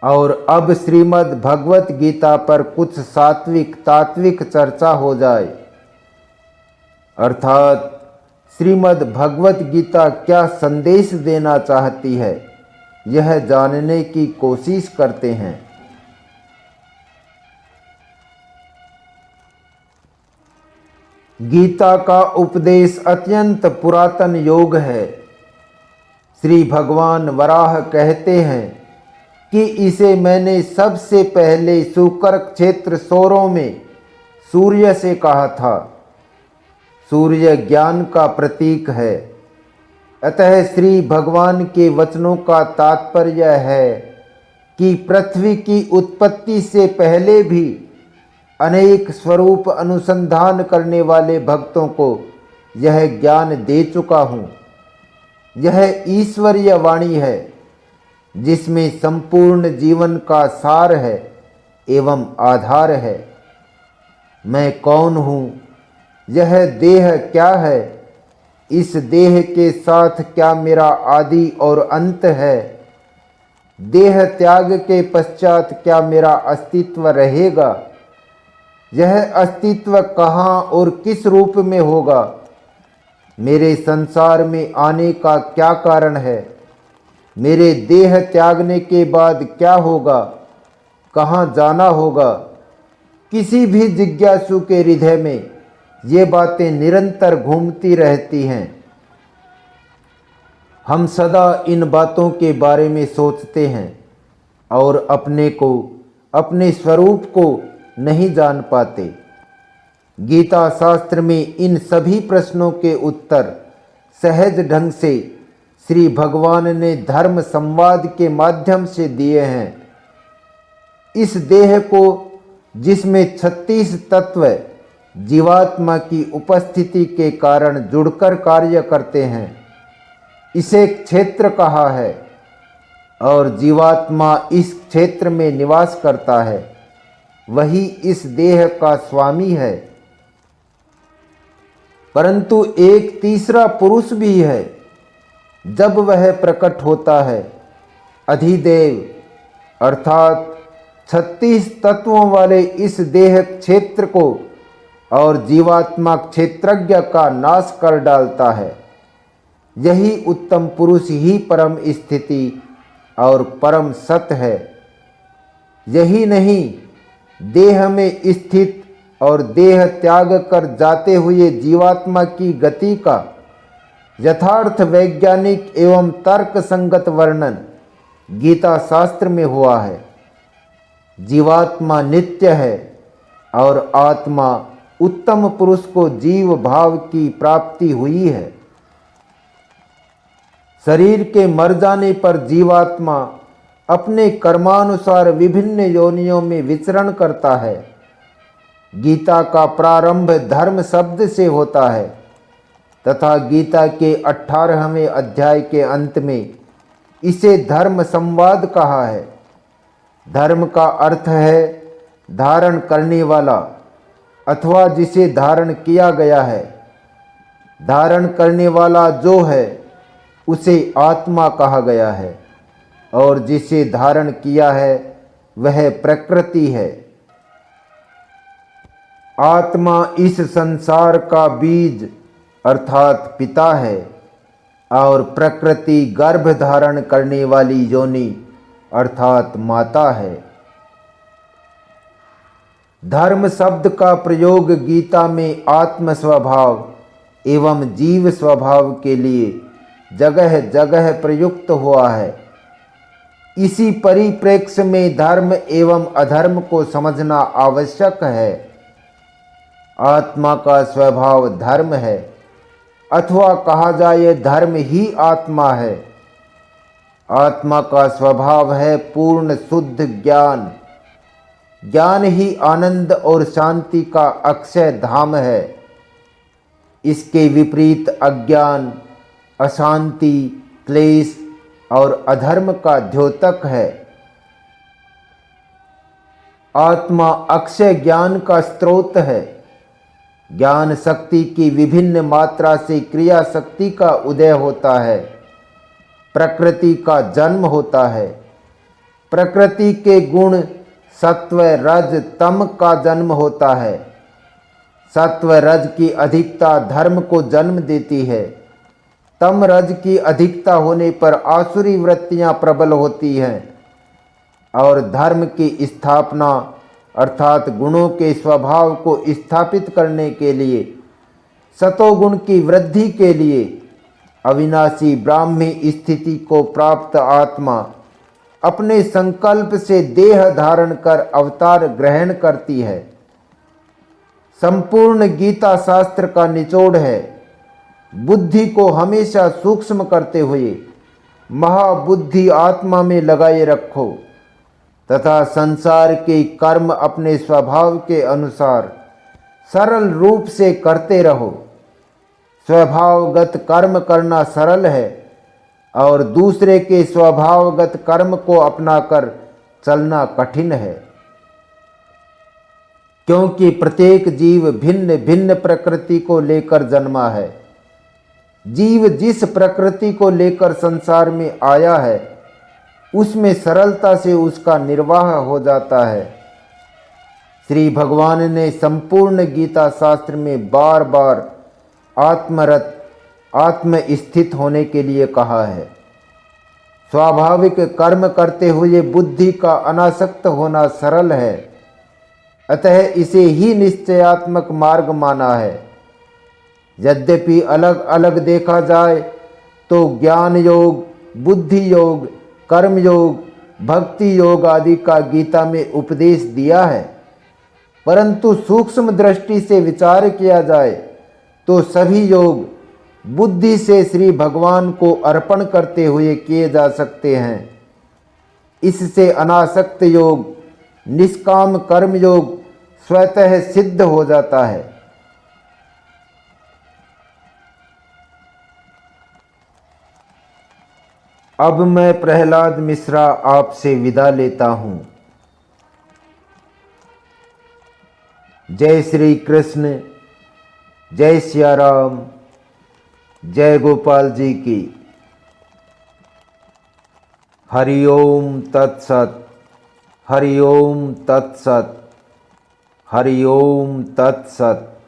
और अब श्रीमद् भगवत गीता पर कुछ सात्विक तात्विक चर्चा हो जाए, अर्थात श्रीमद् भगवत गीता क्या संदेश देना चाहती है यह जानने की कोशिश करते हैं। गीता का उपदेश अत्यंत पुरातन योग है। श्री भगवान वराह कहते हैं कि इसे मैंने सबसे पहले शुकर क्षेत्र सौरों में सूर्य से कहा था। सूर्य ज्ञान का प्रतीक है, अतः श्री भगवान के वचनों का तात्पर्य है कि पृथ्वी की उत्पत्ति से पहले भी अनेक स्वरूप अनुसंधान करने वाले भक्तों को यह ज्ञान दे चुका हूँ। यह ईश्वरीय वाणी है जिसमें संपूर्ण जीवन का सार है एवं आधार है। मैं कौन हूँ, यह देह क्या है, इस देह के साथ क्या मेरा आदि और अंत है, देह त्याग के पश्चात क्या मेरा अस्तित्व रहेगा, यह अस्तित्व कहाँ और किस रूप में होगा, मेरे संसार में आने का क्या कारण है, मेरे देह त्यागने के बाद क्या होगा, कहाँ जाना होगा। किसी भी जिज्ञासु के हृदय में ये बातें निरंतर घूमती रहती हैं। हम सदा इन बातों के बारे में सोचते हैं और अपने को, अपने स्वरूप को नहीं जान पाते। गीता शास्त्र में इन सभी प्रश्नों के उत्तर सहज ढंग से श्री भगवान ने धर्म संवाद के माध्यम से दिए हैं। इस देह को, जिसमें 36 तत्व जीवात्मा की उपस्थिति के कारण जुड़कर कार्य करते हैं, इसे क्षेत्र कहा है और जीवात्मा इस क्षेत्र में निवास करता है, वही इस देह का स्वामी है। परंतु एक तीसरा पुरुष भी है। जब वह प्रकट होता है, अधिदेव अर्थात 36 तत्वों वाले इस देह क्षेत्र को और जीवात्मा क्षेत्रज्ञ का नाश कर डालता है। यही उत्तम पुरुष ही परम स्थिति और परम सत्य है। यही नहीं, देह में स्थित और देह त्याग कर जाते हुए जीवात्मा की गति का यथार्थ वैज्ञानिक एवं तर्क संगत वर्णन गीता शास्त्र में हुआ है। जीवात्मा नित्य है और आत्मा उत्तम पुरुष को जीव भाव की प्राप्ति हुई है। शरीर के मर जाने पर जीवात्मा अपने कर्मानुसार विभिन्न योनियों में विचरण करता है। गीता का प्रारंभ धर्म शब्द से होता है तथा गीता के 18वें अध्याय के अंत में इसे धर्म संवाद कहा है। धर्म का अर्थ है धारण करने वाला अथवा जिसे धारण किया गया है। धारण करने वाला जो है उसे आत्मा कहा गया है और जिसे धारण किया है वह प्रकृति है। आत्मा इस संसार का बीज अर्थात पिता है और प्रकृति गर्भ धारण करने वाली योनि अर्थात माता है। धर्म शब्द का प्रयोग गीता में आत्म स्वभाव एवं जीव स्वभाव के लिए जगह जगह प्रयुक्त हुआ है। इसी परिप्रेक्ष्य में धर्म एवं अधर्म को समझना आवश्यक है। आत्मा का स्वभाव धर्म है अथवा कहा जाए धर्म ही आत्मा है। आत्मा का स्वभाव है पूर्ण शुद्ध ज्ञान। ज्ञान ही आनंद और शांति का अक्षय धाम है। इसके विपरीत अज्ञान, अशांति, क्लेश और अधर्म का द्योतक है। आत्मा अक्षय ज्ञान का स्रोत है। ज्ञान शक्ति की विभिन्न मात्रा से क्रिया शक्ति का उदय होता है। प्रकृति का जन्म होता है। प्रकृति के गुण सत्व रज तम का जन्म होता है। सत्व रज की अधिकता धर्म को जन्म देती है। तम रज की अधिकता होने पर आसुरी वृत्तियां प्रबल होती हैं और धर्म की स्थापना अर्थात गुणों के स्वभाव को स्थापित करने के लिए, सतोगुण की वृद्धि के लिए अविनाशी ब्राह्मी स्थिति को प्राप्त आत्मा अपने संकल्प से देह धारण कर अवतार ग्रहण करती है। संपूर्ण गीता शास्त्र का निचोड़ है, बुद्धि को हमेशा सूक्ष्म करते हुए महाबुद्धि आत्मा में लगाए रखो तथा संसार के कर्म अपने स्वभाव के अनुसार सरल रूप से करते रहो। स्वभावगत कर्म करना सरल है और दूसरे के स्वभावगत कर्म को अपनाकर चलना कठिन है, क्योंकि प्रत्येक जीव भिन्न भिन्न प्रकृति को लेकर जन्मा है। जीव जिस प्रकृति को लेकर संसार में आया है उसमें सरलता से उसका निर्वाह हो जाता है। श्री भगवान ने संपूर्ण गीता शास्त्र में बार बार आत्मरत आत्मस्थित होने के लिए कहा है। स्वाभाविक कर्म करते हुए बुद्धि का अनासक्त होना सरल है, अतः इसे ही निश्चयात्मक मार्ग माना है। यद्यपि अलग अलग देखा जाए तो ज्ञान योग, बुद्धि योग, कर्म योग, भक्ति योग आदि का गीता में उपदेश दिया है, परंतु सूक्ष्म दृष्टि से विचार किया जाए तो सभी योग बुद्धि से श्री भगवान को अर्पण करते हुए किए जा सकते हैं। इससे अनासक्त योग, निष्काम कर्म योग स्वतः सिद्ध हो जाता है। अब मैं प्रहलाद मिश्रा आपसे विदा लेता हूँ। जय श्री कृष्ण, जय सिया राम, जय गोपाल जी की। हरि ओम तत्सत, हरि ओम तत्सत, हरि ओम तत्सत।